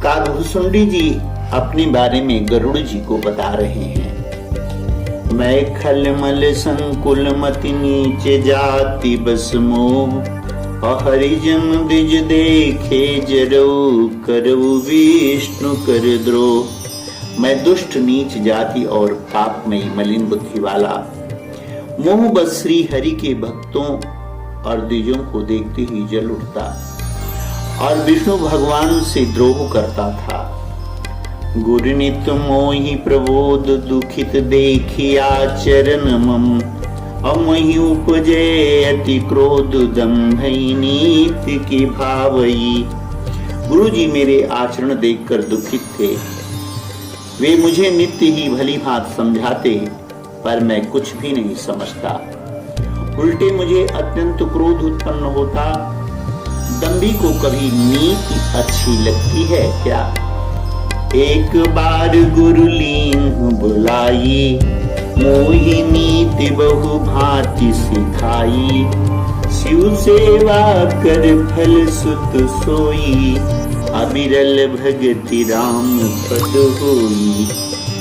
कागभूषुंडी जी अपने बारे में गरुड़ जी को बता रहे हैं। मैं खलमल संकुल मति नीचे जाति बस मोह, हरिजन द्विज देखे जरऊ करऊ विष्णु कर द्रोह। मैं दुष्ट नीच जाति और पापमयी मलिन बुद्धि वाला, मोह बस श्री हरि के भक्तों और द्विजों को देखते ही जल उठता और विष्णु भगवान से द्रोह करता था। गुरुनित मोहि प्रबोध दुखित देखिया चरण मम, अमहि उपजे अति क्रोध दम्भई नीति की भावई। गुरु जी मेरे आचरण देखकर दुखित थे। वे मुझे नित्य ही भली भांति समझाते, पर मैं कुछ भी नहीं समझता। उल्टे मुझे अत्यंत क्रोध उत्पन्न होता। दम्भी को कभी नीति अच्छी लगती है क्या? एक बार गुरु लीन बुलाई, मोहि नीति बहु भांति सिखाई। शिव सेवा कर फल सुत सोई, अबिरल भगति राम पद होई।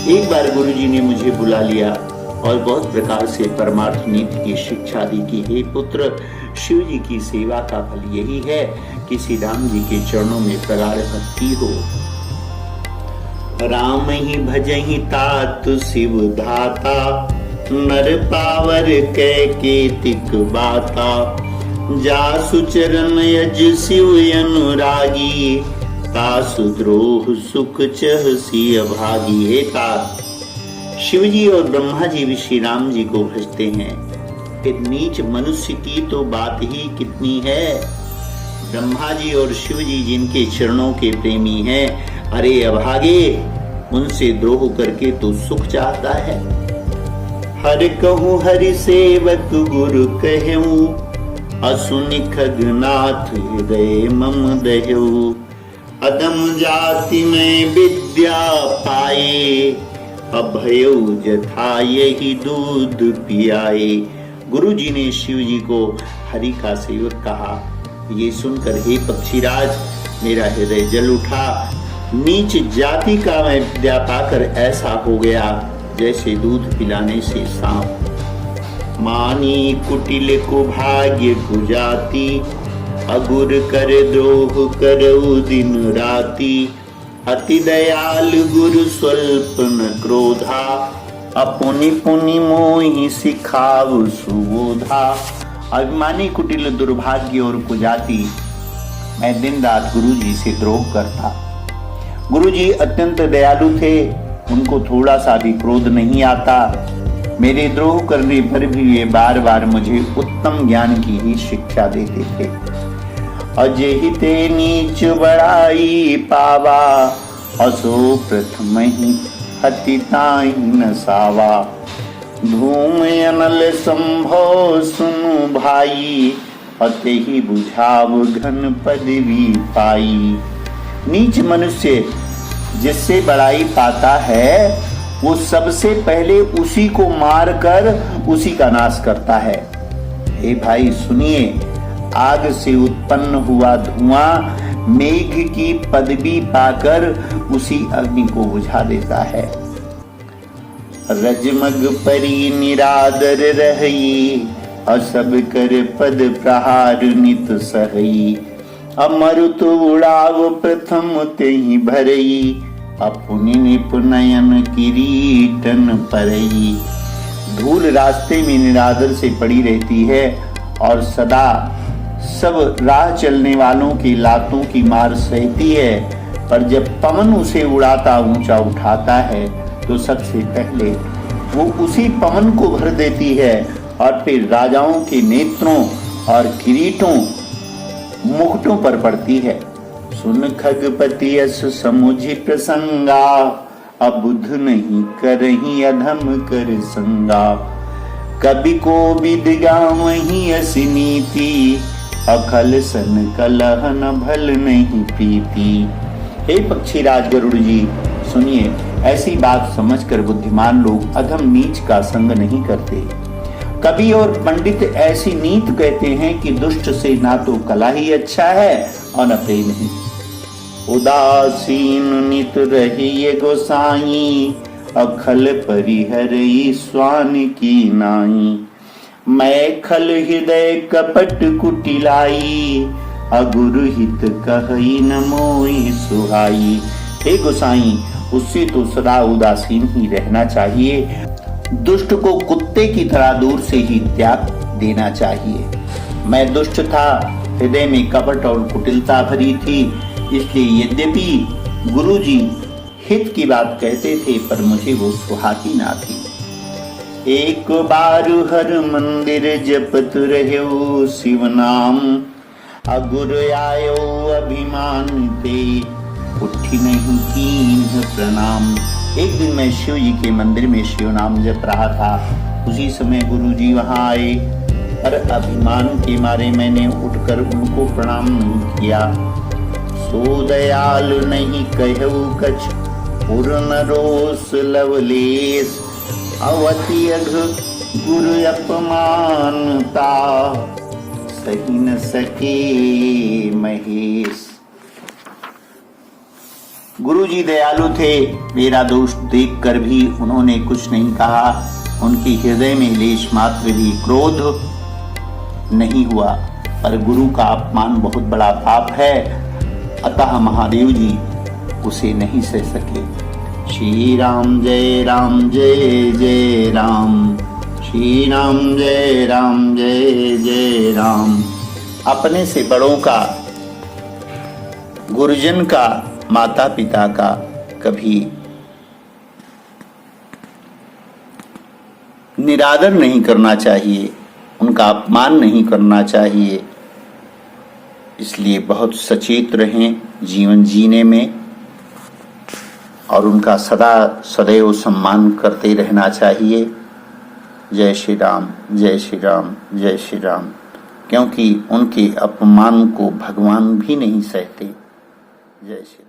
एक बार गुरु जी ने मुझे बुला लिया और बहुत प्रकार से परमार्थ नीति की शिक्षा दी कि हे पुत्र, शिव जी की सेवा का फल यही है कि श्री राम जी के चरणों में प्रगाढ़ भक्ति हो। राम ही भजहि तात शिव धाता, नर पावर कैकेतिक बाता। जासु चरण यज शिव अनुरागी, तासु द्रोह सुख चह सिय भागी। हे तात, शिव जी और ब्रह्मा जी भी श्री राम जी को भजते हैं, फिर नीच मनुष्य की तो बात ही कितनी है। ब्रह्मा जी और शिव जी जिनके चरणों के प्रेमी हैं, अरे अभागे, उनसे द्रोह करके तो सुख चाहता है। हर कहूँ हरि सेवक गुरु कहूँ, असुनि खगनाथ हृदय मम दहु। अदम जाति में विद्या पाए, अभयउ जथा यही दूध पियाए। गुरु जी ने शिव जी को हरि का सेवक कहा। ये सुनकर हे पक्षीराज, मेरा हृदय जल उठा। नीच जाति का मैं विद्या पाकर ऐसा हो गया जैसे दूध पिलाने से सांप। मानी कुटिल को भाग्य कुजाति, अगुर कर द्रोह करऊ दिन राति। अति दयाल गुरु स्वल्प न क्रोधा, अपुनि पुनि मोहि सिखाव सुबोधा। अभिमानी कुटिल दुर्भाग्य और कुजाति, मैं दिन रात गुरु जी से द्रोह करता। गुरु जी अत्यंत दयालु थे, उनको थोड़ा सा भी क्रोध नहीं आता। मेरे द्रोह करने पर भी वे बार बार मुझे उत्तम ज्ञान की ही शिक्षा देते थे। अजहि ते नीच बड़ाई पावा, असो प्रथम ही अति ताहि न सावा। धूम अनल संभव सुनु भाई, अतहि बुझाव घन पदवी पाई। नीच मनुष्य जिससे बड़ाई पाता है, वो सबसे पहले उसी को मार कर उसी का नाश करता है। हे भाई सुनिए, आग से उत्पन्न हुआ धुआं मेघ की पदवी पाकर उसी अग्नि को बुझा देता है। रजमग परी निरादर रही, असब कर पद प्रहार नित सहई। अमरुत उड़ाव प्रथम तेहि भरई, अपुनि निपुनयन किरीटन परई। धूल रास्ते में निरादर से पड़ी रहती है और सदा सब राह चलने वालों की लातों की मार सहती है, पर जब पवन उसे उड़ाता ऊंचा उठाता है तो सबसे पहले वो उसी पवन को भर देती है और फिर राजाओं के नेत्रों और किरीटों मुकुटों पर पड़ती है। सुन खगपति यस समुझि प्रसंगा, अबुध नहीं करही अधम कर संगा। कवि को विदगा वही असी नीति, अखल सन कलह न भल नहीं प्रीति। हे पक्षीराज गरुड़ जी, सुनिए, ऐसी बात समझकर बुद्धिमान लोग अधम नीच का संग नहीं करते। कवि और पंडित ऐसी नीत कहते हैं कि दुष्ट से ना तो कला ही अच्छा है और न प्रेम ही। उदासीन नित रहिए गोसाई, अखल परिहरई स्वान की नाई। मैं खल हृदय कपट कुटिलाई, अगुरु हित कहई न मोहि सुहाई। हे गोसाई, उससे तो सदा उदासीन ही रहना चाहिए, दुष्ट को कुत्ते की तरह दूर से ही त्याग देना चाहिए। मैं दुष्ट था, हृदय में कपट और कुटिलता भरी थी, इसलिए यद्यपि गुरुजी हित की बात कहते थे पर मुझे वो सुहाती ना थी। एक बार हर मंदिर जपत रहो शिव नाम, अगुर आयो अभिमान ते उठी नहीं कीन्ह प्रणाम। एक दिन मैं शिव जी के मंदिर में शिव नाम जप रहा था, उसी समय गुरु जी वहां आए, पर अभिमान के मारे मैंने उठकर उनको प्रणाम नहीं किया। सो दयाल नहीं कहु कछ, पूर्ण रोष लवलेश, अवति अघ गुरु अपमानता, सही न सके महेश। गुरुजी दयालु थे, मेरा दोष देखकर भी उन्होंने कुछ नहीं कहा। उनके हृदय में लेश मात्र भी क्रोध नहीं हुआ, पर गुरु का अपमान बहुत बड़ा पाप है, अतः महादेव जी उसे नहीं सह सके। श्री राम जय राम जय जय राम, श्री राम जय राम जय जय राम। अपने से बड़ों का, गुरुजन का, माता पिता का कभी निरादर नहीं करना चाहिए, उनका अपमान नहीं करना चाहिए। इसलिए बहुत सचेत रहें जीवन जीने में, और उनका सदा सदैव सम्मान करते रहना चाहिए। जय श्री राम, जय श्री राम, जय श्री राम। क्योंकि उनके अपमान को भगवान भी नहीं सहते। जय श्री राम।